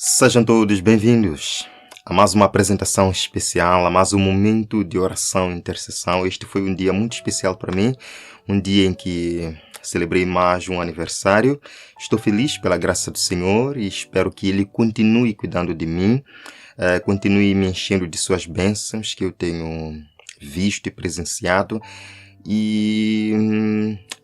Sejam todos bem-vindos a mais uma apresentação especial, a mais um momento de oração e intercessão. Este foi um dia muito especial para mim, um dia em que celebrei mais um aniversário. Estou feliz pela graça do Senhor e espero que Ele continue cuidando de mim, continue me enchendo de suas bênçãos que eu tenho visto e presenciado. E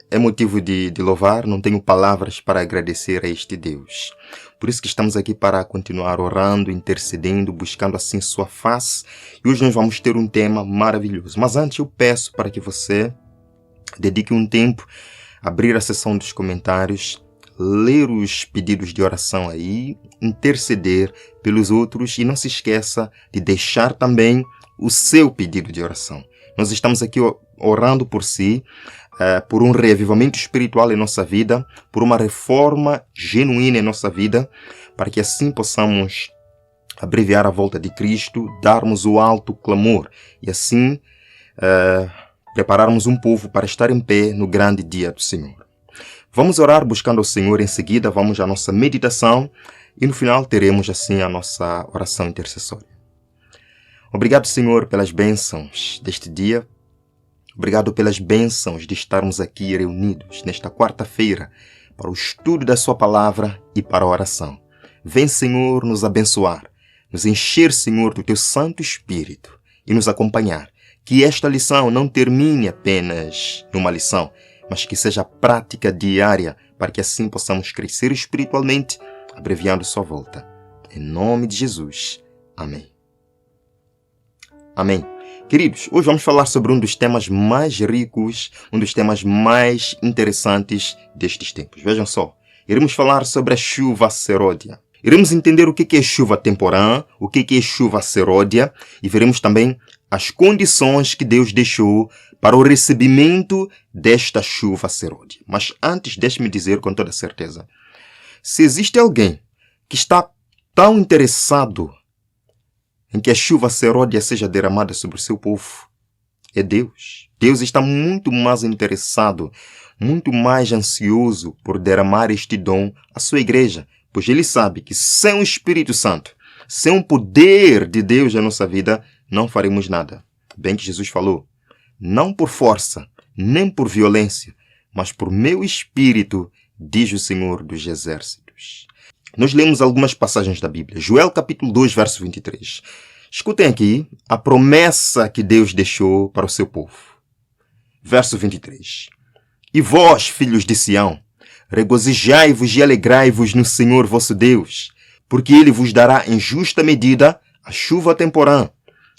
é motivo de louvar, não tenho palavras para agradecer a este Deus. Por isso que estamos aqui para continuar orando, intercedendo, buscando assim sua face. E hoje nós vamos ter um tema maravilhoso. Mas antes eu peço para que você dedique um tempo a abrir a seção dos comentários, ler os pedidos de oração aí, interceder pelos outros e não se esqueça de deixar também o seu pedido de oração. Nós estamos aqui orando por si, por um reavivamento espiritual em nossa vida, por uma reforma genuína em nossa vida, para que assim possamos abreviar a volta de Cristo, darmos o alto clamor e assim prepararmos um povo para estar em pé no grande dia do Senhor. Vamos orar buscando ao Senhor, em seguida vamos à nossa meditação e no final teremos assim a nossa oração intercessória. Obrigado, Senhor, pelas bênçãos deste dia. Obrigado pelas bênçãos de estarmos aqui reunidos nesta quarta-feira para o estudo da Sua Palavra e para a oração. Vem, Senhor, nos abençoar, nos encher, Senhor, do Teu Santo Espírito e nos acompanhar. Que esta lição não termine apenas numa lição, mas que seja prática diária para que assim possamos crescer espiritualmente, abreviando Sua volta. Em nome de Jesus. Amém. Amém. Queridos, hoje vamos falar sobre um dos temas mais ricos, um dos temas mais interessantes destes tempos. Vejam só, iremos falar sobre a chuva seródia. Iremos entender o que é chuva temporã, o que é chuva seródia e veremos também as condições que Deus deixou para o recebimento desta chuva seródia. Mas antes, deixe-me dizer com toda certeza, se existe alguém que está tão interessado em que a chuva seródia seja derramada sobre o seu povo, é Deus. Deus está muito mais interessado, muito mais ansioso por derramar este dom à sua igreja, pois Ele sabe que sem o Espírito Santo, sem o poder de Deus na nossa vida, não faremos nada. Bem que Jesus falou, não por força, nem por violência, mas por meu Espírito, diz o Senhor dos Exércitos. Nós lemos algumas passagens da Bíblia. Joel capítulo 2, verso 23. Escutem aqui a promessa que Deus deixou para o seu povo. Verso 23. E vós, filhos de Sião, regozijai-vos e alegrai-vos no Senhor vosso Deus, porque Ele vos dará em justa medida a chuva temporã.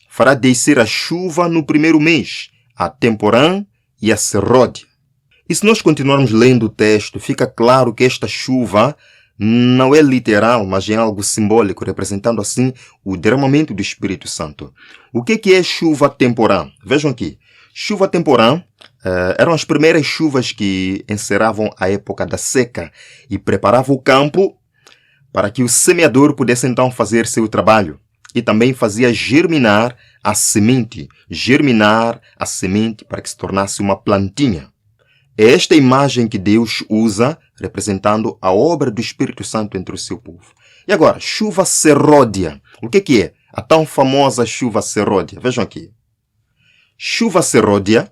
Fará descer a chuva no primeiro mês, a temporã e a seródia. E se nós continuarmos lendo o texto, fica claro que esta chuva não é literal, mas é algo simbólico, representando assim o derramamento do Espírito Santo. O que é chuva temporã? Vejam aqui. Chuva temporã eram as primeiras chuvas que encerravam a época da seca e preparavam o campo para que o semeador pudesse então fazer seu trabalho. E também fazia germinar a semente para que se tornasse uma plantinha. É esta imagem que Deus usa, representando a obra do Espírito Santo entre o seu povo. E agora, chuva seródia. O que é? A tão famosa chuva seródia. Vejam aqui. Chuva seródia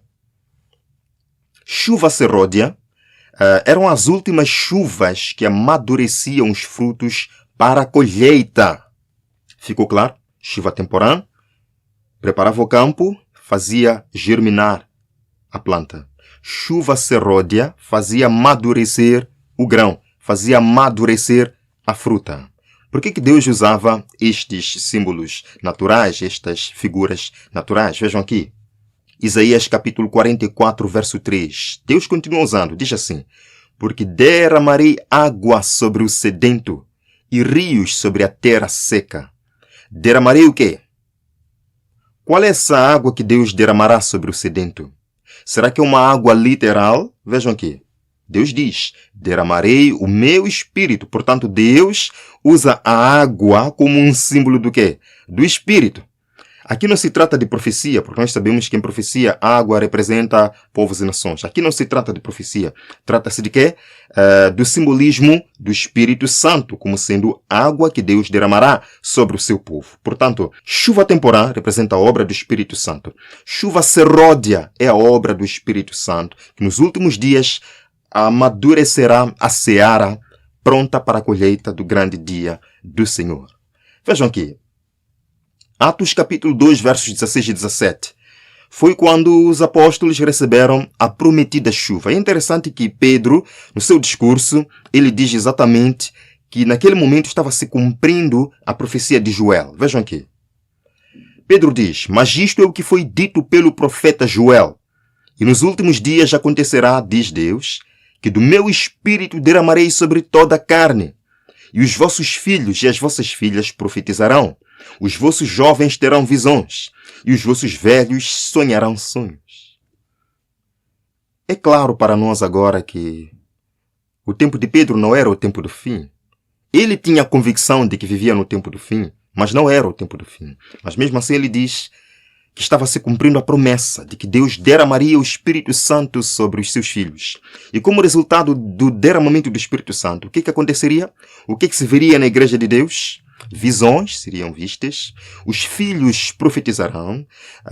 eram as últimas chuvas que amadureciam os frutos para a colheita. Ficou claro? Chuva temporã preparava o campo, fazia germinar a planta. Chuva seródia fazia amadurecer o grão, fazia amadurecer a fruta. Por que Deus usava estes símbolos naturais, estas figuras naturais? Vejam aqui. Isaías capítulo 44, verso 3. Deus continua usando, diz assim: porque derramarei água sobre o sedento e rios sobre a terra seca. Derramarei o quê? Qual é essa água que Deus derramará sobre o sedento? Será que é uma água literal? Vejam aqui. Deus diz, derramarei o meu Espírito. Portanto, Deus usa a água como um símbolo do quê? Do Espírito. Aqui não se trata de profecia, porque nós sabemos que em profecia a água representa povos e nações. Aqui não se trata de profecia. Trata-se de quê? Do simbolismo do Espírito Santo, como sendo água que Deus derramará sobre o seu povo. Portanto, chuva temporã representa a obra do Espírito Santo. Chuva seródia é a obra do Espírito Santo, que nos últimos dias amadurecerá a seara, pronta para a colheita do grande dia do Senhor. Vejam aqui. Atos capítulo 2, versos 16 e 17. Foi quando os apóstolos receberam a prometida chuva. É interessante que Pedro, no seu discurso, ele diz exatamente que naquele momento estava se cumprindo a profecia de Joel. Vejam aqui. Pedro diz, mas isto é o que foi dito pelo profeta Joel. E nos últimos dias acontecerá, diz Deus, que do meu espírito derramarei sobre toda a carne. E os vossos filhos e as vossas filhas profetizarão. Os vossos jovens terão visões, e os vossos velhos sonharão sonhos. É claro para nós agora que o tempo de Pedro não era o tempo do fim. Ele tinha a convicção de que vivia no tempo do fim, mas não era o tempo do fim. Mas mesmo assim ele diz que estava se cumprindo a promessa de que Deus derramaria o Espírito Santo sobre os seus filhos. E como resultado do derramamento do Espírito Santo, o que aconteceria? O que se veria na igreja de Deus? Visões seriam vistas, os filhos profetizarão,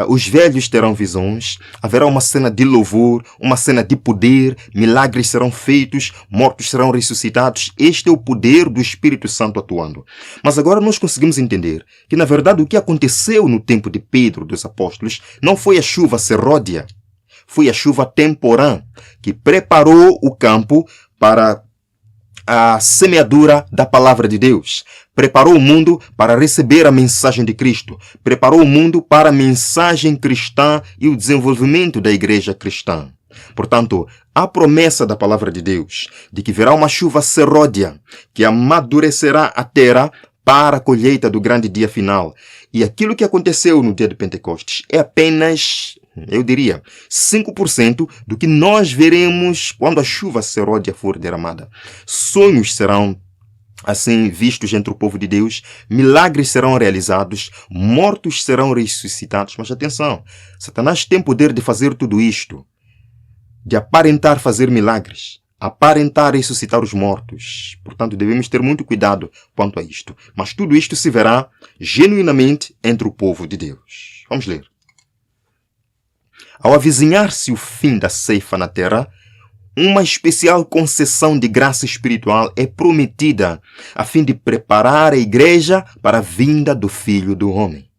os velhos terão visões, haverá uma cena de louvor, uma cena de poder, milagres serão feitos, mortos serão ressuscitados. Este é o poder do Espírito Santo atuando. Mas agora nós conseguimos entender que, na verdade, o que aconteceu no tempo de Pedro, dos apóstolos, não foi a chuva seródia, foi a chuva temporã, que preparou o campo para a semeadura da palavra de Deus. Preparou o mundo para receber a mensagem de Cristo. Preparou o mundo para a mensagem cristã e o desenvolvimento da igreja cristã. Portanto, a promessa da palavra de Deus de que virá uma chuva seródia que amadurecerá a terra para a colheita do grande dia final. E aquilo que aconteceu no dia de Pentecostes é apenas, eu diria, 5% do que nós veremos quando a chuva seródia for derramada. Sonhos serão assim vistos entre o povo de Deus, milagres serão realizados, mortos serão ressuscitados. Mas atenção, Satanás tem poder de fazer tudo isto, de aparentar fazer milagres, aparentar ressuscitar os mortos. Portanto, devemos ter muito cuidado quanto a isto. Mas tudo isto se verá genuinamente entre o povo de Deus. Vamos ler. Ao avizinhar-se o fim da ceifa na terra, uma especial concessão de graça espiritual é prometida a fim de preparar a igreja para a vinda do Filho do Homem.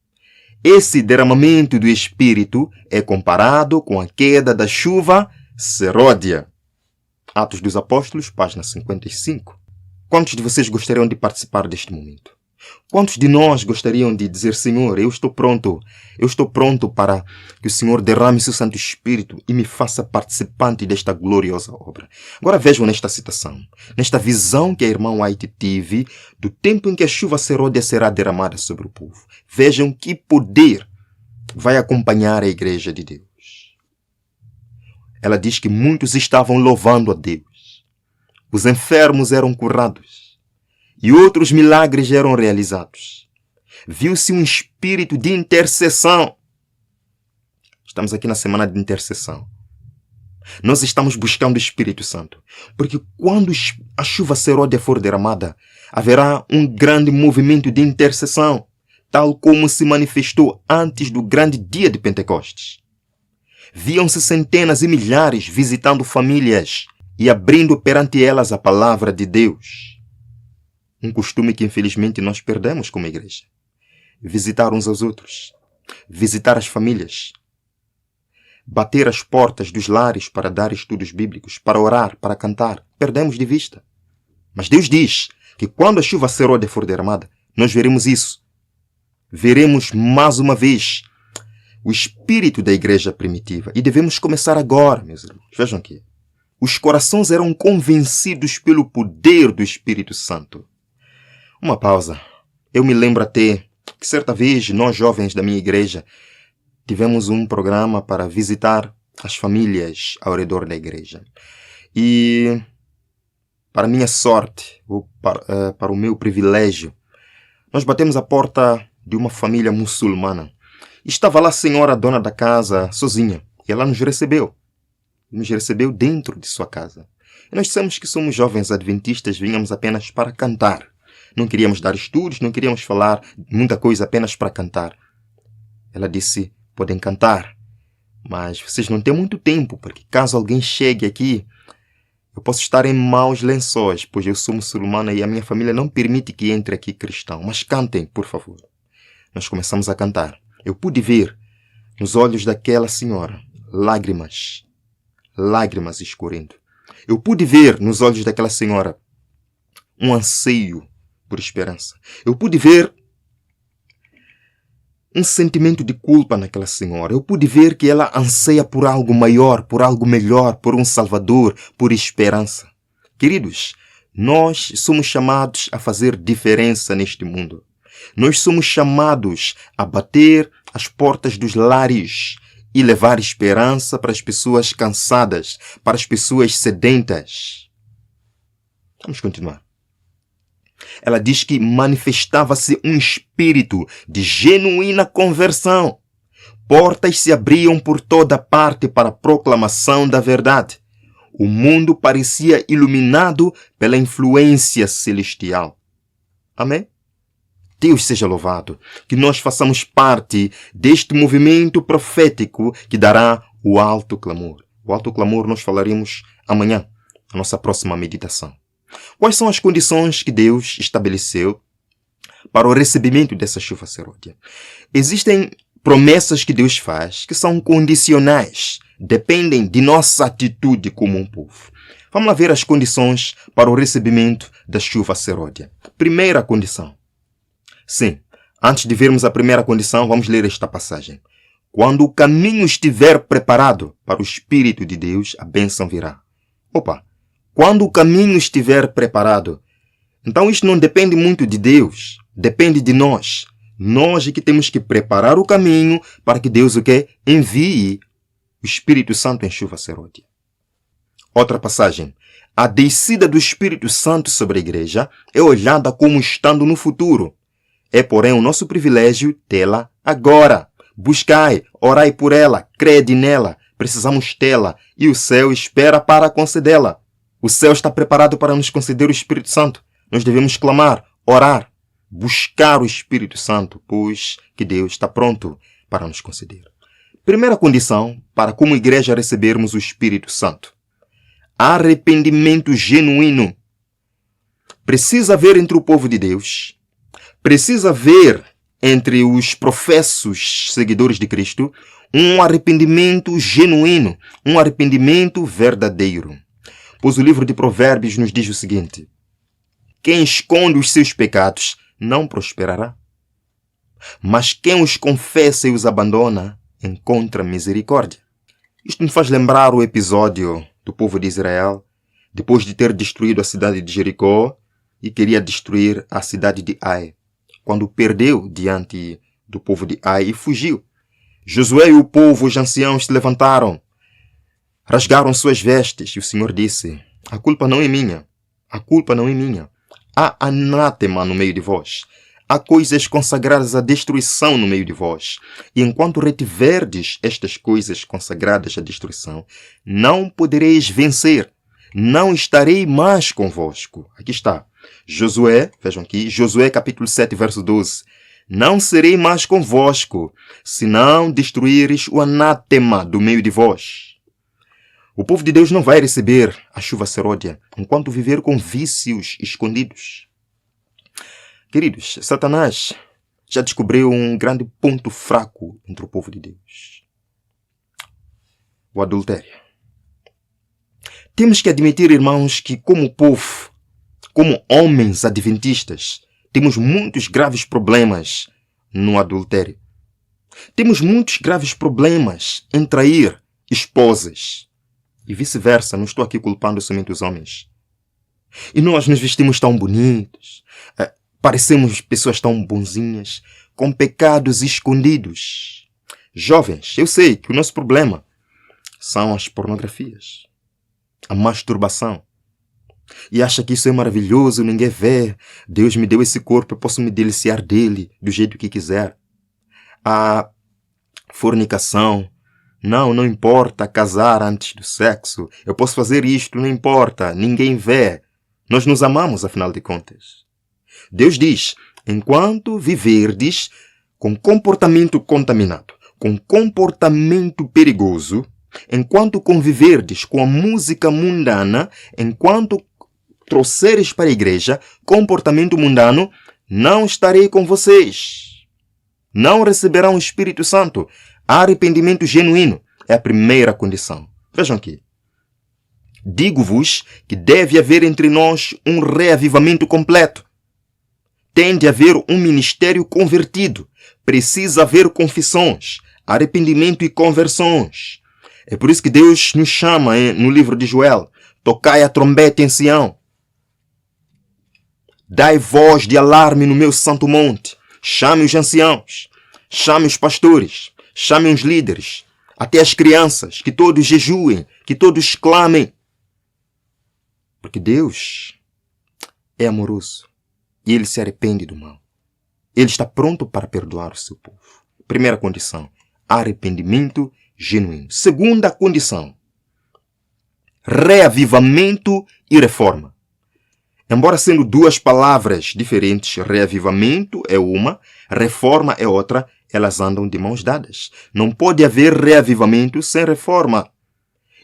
Esse derramamento do Espírito é comparado com a queda da chuva seródia. Atos dos Apóstolos, página 55. Quantos de vocês gostariam de participar deste momento? Quantos de nós gostariam de dizer, Senhor, eu estou pronto para que o Senhor derrame seu Santo Espírito e me faça participante desta gloriosa obra. Agora vejam nesta citação, nesta visão que a irmã White teve do tempo em que a chuva seródia será derramada sobre o povo. Vejam que poder vai acompanhar a igreja de Deus. Ela diz que muitos estavam louvando a Deus. Os enfermos eram curados. E outros milagres eram realizados. Viu-se um espírito de intercessão. Estamos aqui na semana de intercessão. Nós estamos buscando o Espírito Santo. Porque quando a chuva seródia for derramada, haverá um grande movimento de intercessão, tal como se manifestou antes do grande dia de Pentecostes. Viam-se centenas e milhares visitando famílias e abrindo perante elas a palavra de Deus. Um costume que infelizmente nós perdemos como igreja. Visitar uns aos outros. Visitar as famílias. Bater as portas dos lares para dar estudos bíblicos, para orar, para cantar. Perdemos de vista. Mas Deus diz que quando a chuva seródia for derramada, nós veremos isso. Veremos mais uma vez o espírito da igreja primitiva. E devemos começar agora, meus irmãos. Vejam aqui. Os corações eram convencidos pelo poder do Espírito Santo. Uma pausa. Eu me lembro até que certa vez nós jovens da minha igreja tivemos um programa para visitar as famílias ao redor da igreja. E para minha sorte, ou para o meu privilégio, nós batemos a porta de uma família muçulmana. Estava lá a senhora dona da casa, sozinha, e ela nos recebeu. Nos recebeu dentro de sua casa. E nós dissemos que somos jovens adventistas, vinhamos apenas para cantar. Não queríamos dar estudos, não queríamos falar muita coisa apenas para cantar. Ela disse, podem cantar, mas vocês não têm muito tempo, porque caso alguém chegue aqui, eu posso estar em maus lençóis, pois eu sou muçulmana e a minha família não permite que entre aqui cristão. Mas cantem, por favor. Nós começamos a cantar. Eu pude ver nos olhos daquela senhora lágrimas escorrendo. Eu pude ver nos olhos daquela senhora um anseio por esperança. Eu pude ver um sentimento de culpa naquela senhora. Eu pude ver que ela anseia por algo maior, por algo melhor, por um Salvador, por esperança. Queridos, nós somos chamados a fazer diferença neste mundo. Nós somos chamados a bater as portas dos lares e levar esperança para as pessoas cansadas, para as pessoas sedentas. Vamos continuar. Ela diz que manifestava-se um espírito de genuína conversão. Portas se abriam por toda parte para a proclamação da verdade. O mundo parecia iluminado pela influência celestial. Amém? Deus seja louvado, que nós façamos parte deste movimento profético que dará o alto clamor. O alto clamor nós falaremos amanhã, na nossa próxima meditação. Quais são as condições que Deus estabeleceu para o recebimento dessa chuva seródia? Existem promessas que Deus faz que são condicionais, dependem de nossa atitude como um povo. Vamos lá ver as condições para o recebimento da chuva seródia. Primeira condição. Sim, antes de vermos a primeira condição, vamos ler esta passagem. Quando o caminho estiver preparado para o Espírito de Deus, a bênção virá. Quando o caminho estiver preparado. Então isto não depende muito de Deus, depende de nós. Nós é que temos que preparar o caminho para que Deus envie o Espírito Santo em chuva seródia. Outra passagem. A descida do Espírito Santo sobre a igreja é olhada como estando no futuro. É, porém, o nosso privilégio tê-la agora. Buscai, orai por ela, crede nela. Precisamos tê-la e o céu espera para concedê-la. O céu está preparado para nos conceder o Espírito Santo. Nós devemos clamar, orar, buscar o Espírito Santo, pois que Deus está pronto para nos conceder. Primeira condição para como igreja recebermos o Espírito Santo. Arrependimento genuíno. Precisa haver entre o povo de Deus, precisa haver entre os professos seguidores de Cristo um arrependimento genuíno, um arrependimento verdadeiro. Pois o livro de Provérbios nos diz o seguinte: quem esconde os seus pecados não prosperará, mas quem os confessa e os abandona encontra misericórdia. Isto me faz lembrar o episódio do povo de Israel, depois de ter destruído a cidade de Jericó e queria destruir a cidade de Ai, quando perdeu diante do povo de Ai e fugiu. Josué e o povo, os anciãos, se levantaram, rasgaram suas vestes e o Senhor disse: a culpa não é minha, a culpa não é minha. Há anátema no meio de vós. Há coisas consagradas à destruição no meio de vós. E enquanto retiverdes estas coisas consagradas à destruição, não podereis vencer. Não estarei mais convosco. Aqui está. Josué, vejam aqui, Josué capítulo 7, verso 12. Não serei mais convosco, se não destruíres o anátema do meio de vós. O povo de Deus não vai receber a chuva seródia enquanto viver com vícios escondidos. Queridos, Satanás já descobriu um grande ponto fraco entre o povo de Deus: o adultério. Temos que admitir, irmãos, que como povo, como homens adventistas, temos muitos graves problemas no adultério. Temos muitos graves problemas em trair esposas. E vice-versa, não estou aqui culpando somente os homens. E nós nos vestimos tão bonitos, parecemos pessoas tão bonzinhas, com pecados escondidos. Jovens, eu sei que o nosso problema são as pornografias, a masturbação. E acha que isso é maravilhoso, ninguém vê. Deus me deu esse corpo, eu posso me deliciar dele do jeito que quiser. fornicação. Não importa casar antes do sexo. Eu posso fazer isto, não importa. Ninguém vê. Nós nos amamos, afinal de contas. Deus diz, enquanto viverdes com comportamento contaminado, com comportamento perigoso, enquanto conviverdes com a música mundana, enquanto trouxeres para a igreja comportamento mundano, não estarei com vocês. Não receberão o Espírito Santo. Arrependimento genuíno é a primeira condição. Vejam aqui. Digo-vos que deve haver entre nós um reavivamento completo. Tem de haver um ministério convertido. Precisa haver confissões, arrependimento e conversões. É por isso que Deus nos chama no livro de Joel. Tocai a trombeta em Sião. Dai voz de alarme no meu santo monte. Chame os anciãos. Chame os pastores. Chame os líderes. Até as crianças. Que todos jejuem. Que todos clamem. Porque Deus é amoroso. E Ele se arrepende do mal. Ele está pronto para perdoar o seu povo. Primeira condição. Arrependimento genuíno. Segunda condição. Reavivamento e reforma. Embora sendo duas palavras diferentes, reavivamento é uma, reforma é outra, elas andam de mãos dadas. Não pode haver reavivamento sem reforma.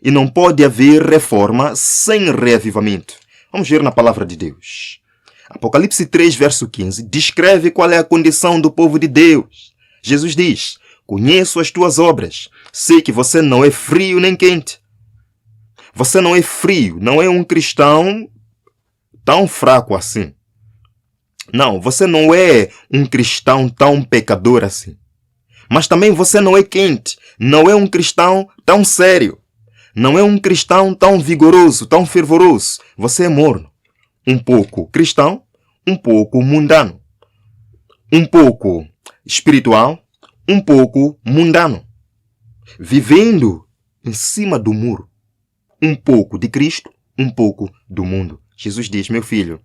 E não pode haver reforma sem reavivamento. Vamos ver na palavra de Deus. Apocalipse 3, verso 15, descreve qual é a condição do povo de Deus. Jesus diz, conheço as tuas obras, sei que você não é frio nem quente. Você não é frio, não é um cristão tão fraco assim. Não, você não é um cristão tão pecador assim. Mas também você não é quente, não é um cristão tão sério. Não é um cristão tão vigoroso, tão fervoroso. Você é morno. Um pouco cristão, um pouco mundano. Um pouco espiritual, um pouco mundano. Vivendo em cima do muro. Um pouco de Cristo, um pouco do mundo. Jesus diz, meu filho,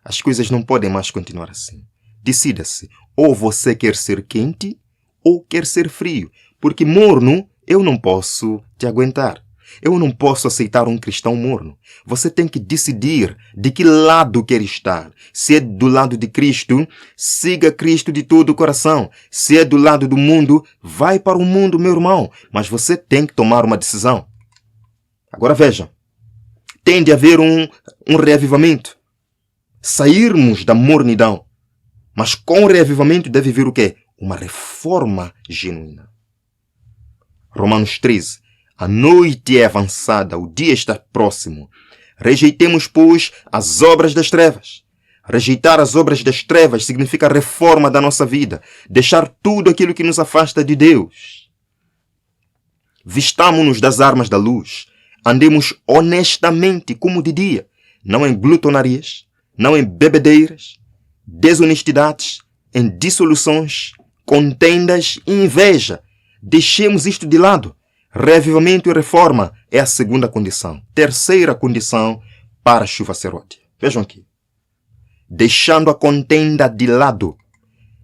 as coisas não podem mais continuar assim. Decida-se, ou você quer ser quente, ou quer ser frio. Porque morno, eu não posso te aguentar. Eu não posso aceitar um cristão morno. Você tem que decidir de que lado quer estar. Se é do lado de Cristo, siga Cristo de todo o coração. Se é do lado do mundo, vai para o mundo, meu irmão. Mas você tem que tomar uma decisão. Agora veja. Tem de haver um reavivamento. Sairmos da mornidão. Mas com o reavivamento deve vir o quê? Uma reforma genuína. Romanos 13. A noite é avançada, o dia está próximo. Rejeitemos, pois, as obras das trevas. Rejeitar as obras das trevas significa a reforma da nossa vida. Deixar tudo aquilo que nos afasta de Deus. Vistamo-nos das armas da luz. Andemos honestamente como de dia. Não em glutonarias, não em bebedeiras, desonestidades, em dissoluções, contendas e inveja. Deixemos isto de lado. Reavivamento e reforma é a segunda condição. Terceira condição para a chuva serôdia. Vejam aqui. Deixando a contenda de lado.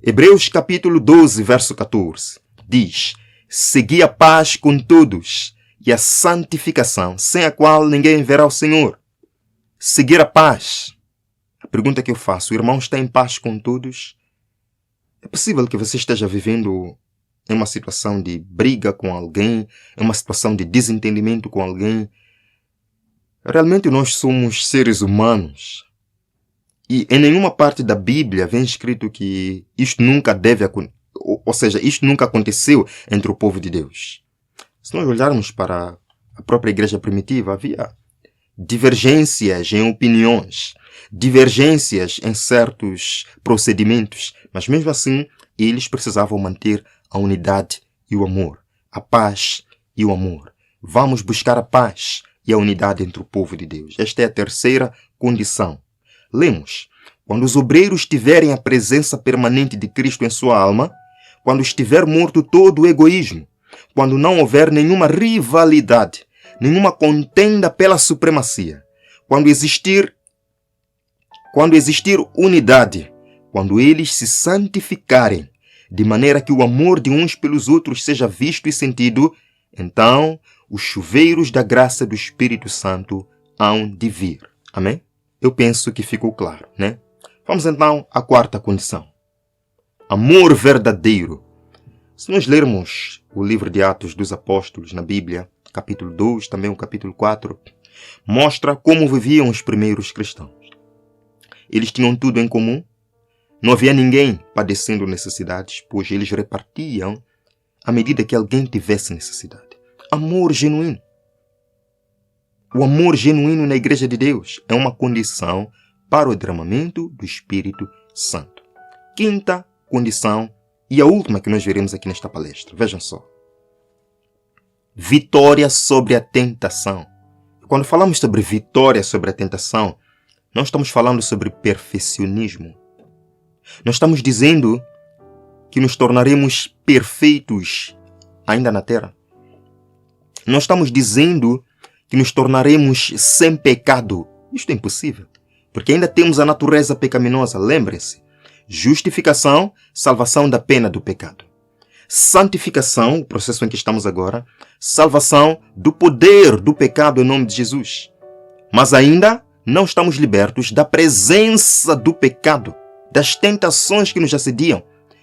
Hebreus capítulo 12, verso 14. Diz, segui a paz com todos e a santificação, sem a qual ninguém verá o Senhor. Seguir a paz. A pergunta que eu faço, o irmão está em paz com todos? É possível que você esteja vivendo em uma situação de briga com alguém, em uma situação de desentendimento com alguém. Realmente nós somos seres humanos. E em nenhuma parte da Bíblia vem escrito que isto nunca deve acontecer, ou seja, isto nunca aconteceu entre o povo de Deus. Se nós olharmos para a própria igreja primitiva, havia divergências em opiniões, divergências em certos procedimentos, mas mesmo assim eles precisavam manter a unidade e o amor, a paz e o amor. Vamos buscar a paz e a unidade entre o povo de Deus. Esta é a terceira condição. Lemos, quando os obreiros tiverem a presença permanente de Cristo em sua alma, quando estiver morto todo o egoísmo, quando não houver nenhuma rivalidade, nenhuma contenda pela supremacia, quando existir unidade, quando eles se santificarem, de maneira que o amor de uns pelos outros seja visto e sentido, então os chuveiros da graça do Espírito Santo hão de vir. Amém? Eu penso que ficou claro, né? Vamos então à quarta condição. Amor verdadeiro. Se nós lermos o livro de Atos dos Apóstolos na Bíblia, capítulo 2, também o capítulo 4, mostra como viviam os primeiros cristãos. Eles tinham tudo em comum. Não havia ninguém padecendo necessidades, pois eles repartiam à medida que alguém tivesse necessidade. Amor genuíno. O amor genuíno na Igreja de Deus é uma condição para o derramamento do Espírito Santo. Quinta condição, e a última que nós veremos aqui nesta palestra. Vejam só. Vitória sobre a tentação. Quando falamos sobre vitória sobre a tentação, não estamos falando sobre perfeccionismo. Nós estamos dizendo que nos tornaremos perfeitos ainda na terra. Nós estamos dizendo que nos tornaremos sem pecado. Isto é impossível, porque ainda temos a natureza pecaminosa. Lembrem-se. Justificação, salvação da pena do pecado. Santificação, o processo em que estamos agora. Salvação do poder do pecado em nome de Jesus. Mas ainda não estamos libertos da presença do pecado, das tentações que nos assediam.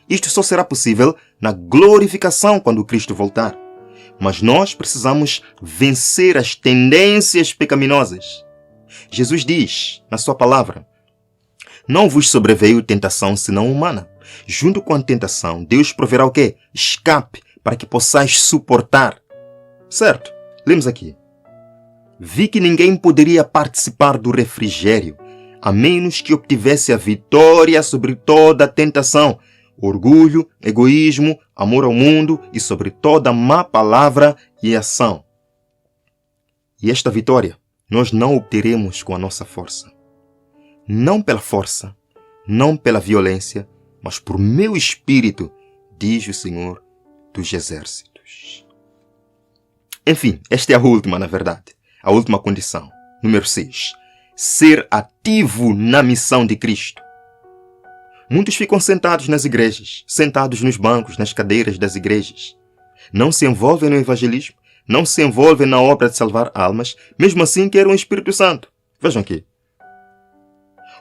Isto só será possível na glorificação quando Cristo voltar. Mas nós precisamos vencer as tendências pecaminosas. Jesus diz na sua palavra: não vos sobreveio tentação senão humana. Junto com a tentação, Deus proverá o quê? Escape, para que possais suportar. Certo? Lemos aqui. Vi que ninguém poderia participar do refrigério, a menos que obtivesse a vitória sobre toda a tentação, orgulho, egoísmo, amor ao mundo e sobre toda má palavra e ação. E esta vitória nós não obteremos com a nossa força. Não pela força, não pela violência, mas por meu espírito, diz o Senhor dos Exércitos. Enfim, esta é a última, na verdade. A última condição. Número 6. Ser ativo na missão de Cristo. Muitos ficam sentados nas igrejas, sentados nos bancos, nas cadeiras das igrejas. Não se envolvem no evangelismo, não se envolvem na obra de salvar almas, mesmo assim querem o Espírito Santo. Vejam aqui.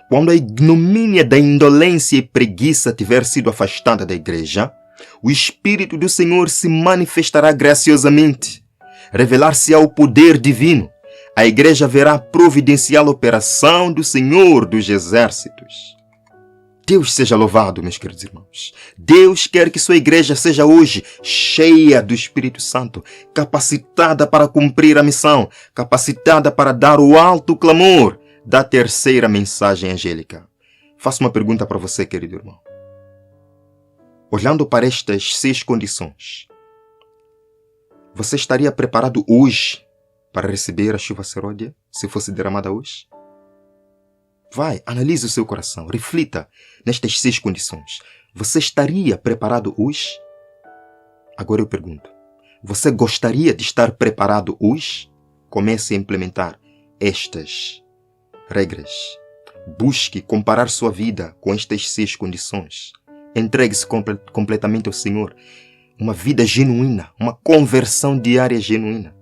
Quando a ignomínia da indolência e preguiça tiver sido afastada da igreja, o Espírito do Senhor se manifestará graciosamente. Revelar-se-á o poder divino. A igreja verá a providencial operação do Senhor dos Exércitos. Deus seja louvado, meus queridos irmãos. Deus quer que sua igreja seja hoje cheia do Espírito Santo, capacitada para cumprir a missão, capacitada para dar o alto clamor da terceira mensagem angélica. Faço uma pergunta para você, querido irmão. Olhando para estas 6 condições, você estaria preparado hoje para receber a chuva seródia, se fosse derramada hoje? Vai, analise o seu coração, reflita nestas 6 condições. Você estaria preparado hoje? Agora eu pergunto, você gostaria de estar preparado hoje? Comece a implementar estas regras. Busque comparar sua vida com estas 6 condições. Entregue-se completamente ao Senhor. Uma vida genuína, uma conversão diária genuína.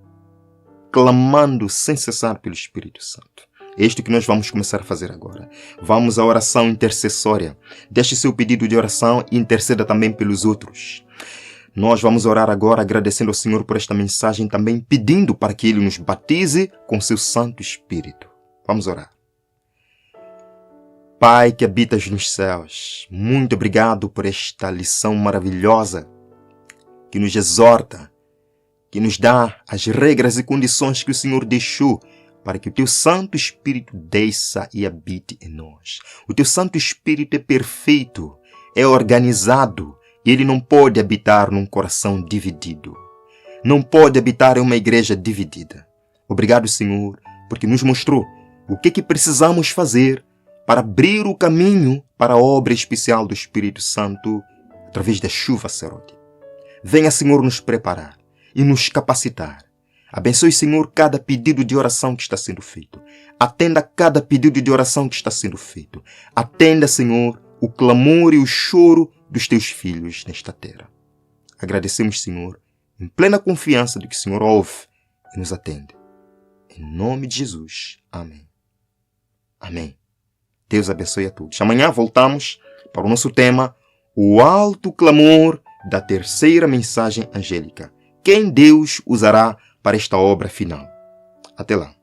Clamando sem cessar pelo Espírito Santo. É isto que nós vamos começar a fazer agora. Vamos à oração intercessória. Deixe seu pedido de oração e interceda também pelos outros. Nós vamos orar agora agradecendo ao Senhor por esta mensagem, também pedindo para que Ele nos batize com seu Santo Espírito. Vamos orar. Pai que habitas nos céus, muito obrigado por esta lição maravilhosa que nos exorta, que nos dá as regras e condições que o Senhor deixou para que o Teu Santo Espírito desça e habite em nós. O Teu Santo Espírito é perfeito, é organizado e Ele não pode habitar num coração dividido. Não pode habitar em uma igreja dividida. Obrigado, Senhor, porque nos mostrou o que precisamos fazer para abrir o caminho para a obra especial do Espírito Santo através da chuva seródia. Venha, Senhor, nos preparar e nos capacitar. Abençoe, Senhor, cada pedido de oração que está sendo feito. Atenda cada pedido de oração que está sendo feito. Atenda, Senhor, o clamor e o choro dos teus filhos nesta terra. Agradecemos, Senhor, em plena confiança de que o Senhor ouve e nos atende. Em nome de Jesus. Amém. Amém. Deus abençoe a todos. Amanhã voltamos para o nosso tema, o alto clamor da terceira mensagem angélica. Quem Deus usará para esta obra final. Até lá.